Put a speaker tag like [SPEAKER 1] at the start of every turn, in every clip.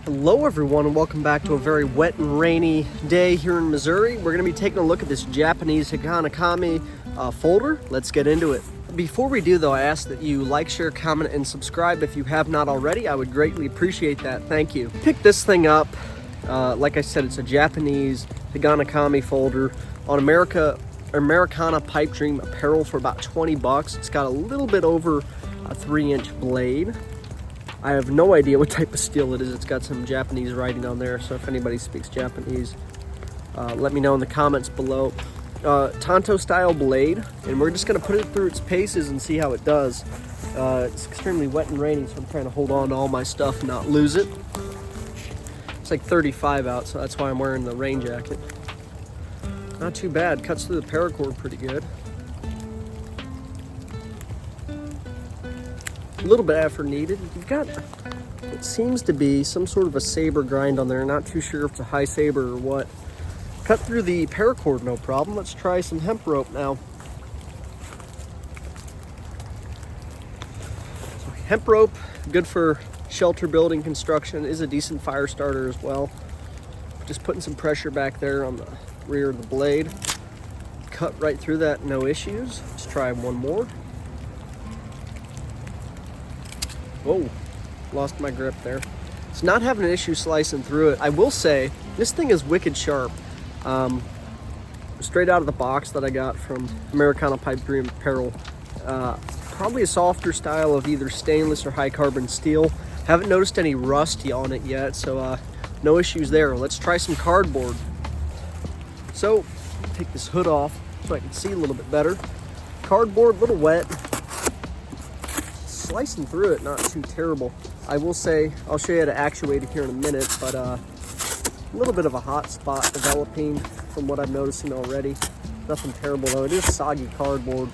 [SPEAKER 1] Hello everyone and welcome back to a very wet and rainy day here in Missouri. We're going to be taking a look at this Japanese Higonokami folder. Let's get into it. Before we do though, I ask that you like, share, comment, and subscribe if you have not already. I would greatly appreciate that. Thank you. Pick this thing up. Like I said, it's a Japanese Higonokami folder on Americana Pipe Dream apparel for about 20 bucks. It's got a little bit over a 3-inch blade. I have no idea what type of steel it is. It's got some Japanese writing on there, so if anybody speaks Japanese, let me know in the comments below. Tanto style blade, and we're just going to put it through its paces and see how it does. It's extremely wet and rainy, so I'm trying to hold on to all my stuff and not lose it. It's like 35 out, so that's why I'm wearing the rain jacket. Not too bad. Cuts through the paracord pretty good. A little bit of effort needed. You've got what seems to be some sort of a saber grind on there. Not too sure if it's a high saber or what. Cut through the paracord, no problem. Let's try some hemp rope now. So hemp rope, good for shelter building construction, is a decent fire starter as well. Just putting some pressure back there on the rear of the blade. Cut right through that, no issues. Let's try one more. Whoa, lost my grip there. It's not having an issue slicing through it. I will say, this thing is wicked sharp. Straight out of the box that I got from Americana Pipe Dream apparel. Probably a softer style of either stainless or high carbon steel. Haven't noticed any rusty on it yet, so no issues there. Let's try some cardboard. So, take this hood off so I can see a little bit better. Cardboard, a little wet. Slicing through it, not too terrible. I will say, I'll show you how to actuate it here in a minute, but a little bit of a hot spot developing from what I'm noticing already. Nothing terrible though. It is soggy cardboard.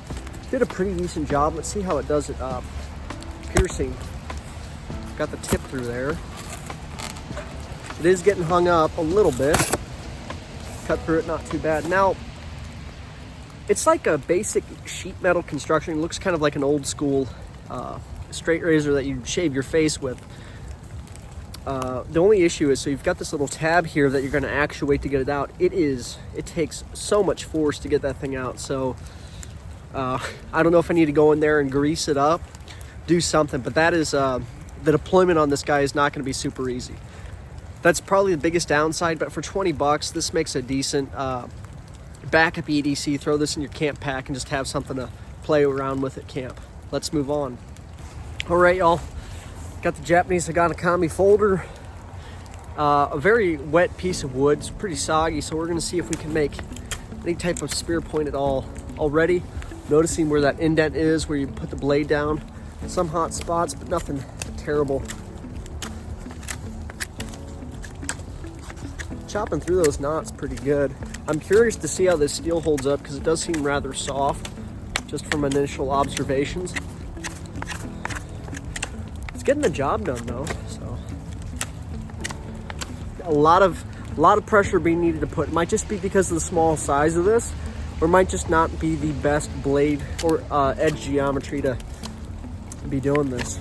[SPEAKER 1] Did a pretty decent job. Let's see how it does it piercing. Got the tip through there. It is getting hung up a little bit. Cut through it, not too bad. Now, it's like a basic sheet metal construction. It looks kind of like an old school straight razor that you shave your face with. The only issue is, so you've got this little tab here that you're going to actuate to get it out. It takes so much force to get that thing out. So I don't know if I need to go in there and grease it up, do something, but that is the deployment on this guy is not going to be super easy. That's probably the biggest downside, but for 20 bucks, this makes a decent backup EDC. Throw this in your camp pack and just have something to play around with at camp. Let's move on. All right, y'all. Got the Japanese Higonokami folder. A very wet piece of wood. It's pretty soggy, so we're going to see if we can make any type of spear point at all. Already noticing where that indent is, where you put the blade down. Some hot spots, but nothing terrible. Chopping through those knots pretty good. I'm curious to see how this steel holds up because it does seem rather soft, just from initial observations. It's getting the job done though, so a lot of pressure being needed to put. It might just be because of the small size of this, or it might just not be the best blade or edge geometry to be doing this.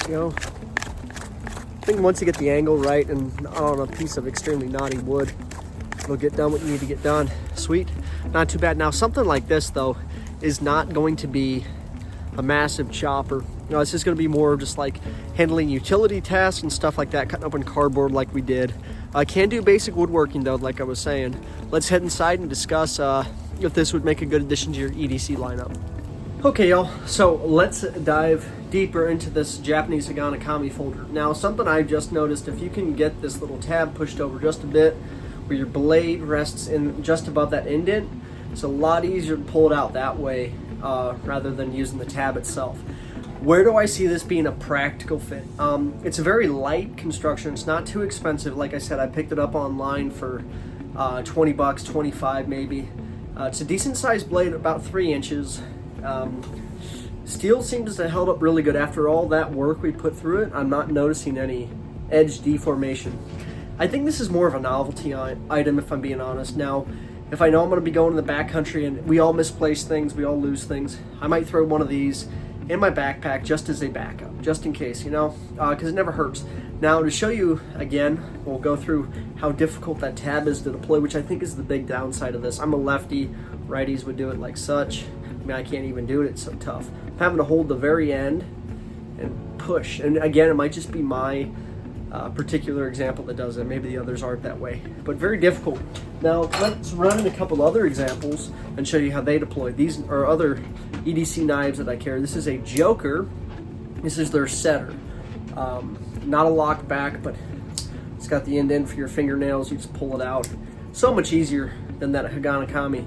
[SPEAKER 1] You know, I think once you get the angle right and on a piece of extremely knotty wood, it'll get done what you need to get done. Sweet, not too bad. Now something like this though is not going to be a massive chopper. You know, it's just going to be more of just like handling utility tasks and stuff like that, cutting open cardboard like we did. I can do basic woodworking though, like I was saying. Let's head inside and discuss if this would make a good addition to your EDC lineup. Okay, y'all, so let's dive deeper into this Japanese Higonokami folder. Now, something I just noticed, if you can get this little tab pushed over just a bit, where your blade rests in just above that indent, it's a lot easier to pull it out that way rather than using the tab itself. Where do I see this being a practical fit? It's a very light construction. It's not too expensive. Like I said, I picked it up online for 20 bucks, 25 maybe. It's a decent sized blade, about 3 inches. Steel seems to have held up really good after all that work we put through it. I'm not noticing any edge deformation. I think this is more of a novelty item, if I'm being honest. Now, if I know I'm going to be going in the backcountry and we all misplace things, we all lose things, I might throw one of these in my backpack just as a backup, just in case, you know, because it never hurts. Now to show you again, we'll go through how difficult that tab is to deploy, which I think is the big downside of this. I'm a lefty, righties would do it like such. I mean, I can't even do it, it's so tough. I'm having to hold the very end and push. And again, it might just be my particular example that does it. Maybe the others aren't that way, but very difficult. Now let's run in a couple other examples and show you how they deploy. These are other EDC knives that I carry. This is a Joker. This is their setter. Not a lock back, but it's got the end for your fingernails. You just pull it out. So much easier than that Higonokami.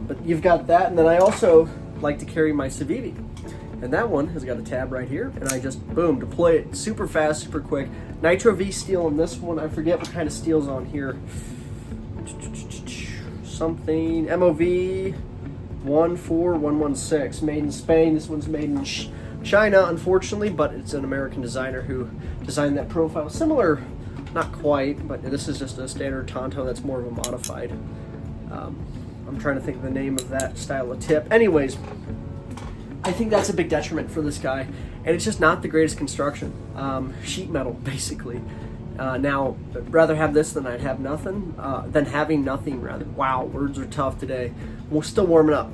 [SPEAKER 1] But you've got that, and then I also like to carry my Civivi. And that one has got a tab right here, and I just, boom, deploy it super fast, super quick. Nitro V steel in this one. I forget what kind of steel's on here. Something, MOV 14116, made in Spain. This one's made in China, unfortunately, but it's an American designer who designed that profile. Similar, not quite, but this is just a standard Tonto that's more of a modified. I'm trying to think of the name of that style of tip. Anyways, I think that's a big detriment for this guy, and it's just not the greatest construction. Sheet metal, basically. Now, I'd rather have this than I'd have nothing, than having nothing, rather. Wow, words are tough today. We're still warming up.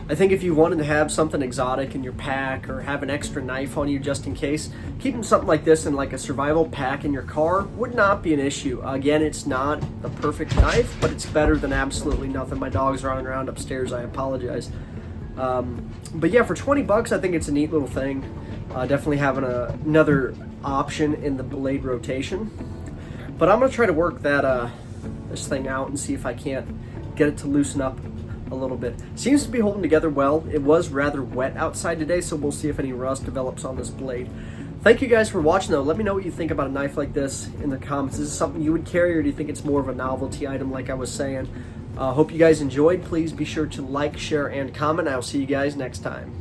[SPEAKER 1] I think if you wanted to have something exotic in your pack or have an extra knife on you just in case, keeping something like this in like a survival pack in your car would not be an issue. Again, it's not the perfect knife, but it's better than absolutely nothing. My dog's running around upstairs, I apologize. But yeah, for 20 bucks, I think it's a neat little thing. Definitely having another option in the blade rotation. But I'm gonna try to work that this thing out and see if I can't get it to loosen up a little bit. Seems to be holding together well. It was rather wet outside today, so we'll see if any rust develops on this blade. Thank you guys for watching though. Let me know what you think about a knife like this in the comments. Is this something you would carry, or do you think it's more of a novelty item like I was saying? Hope you guys enjoyed. Please be sure to like, share, and comment. I'll see you guys next time.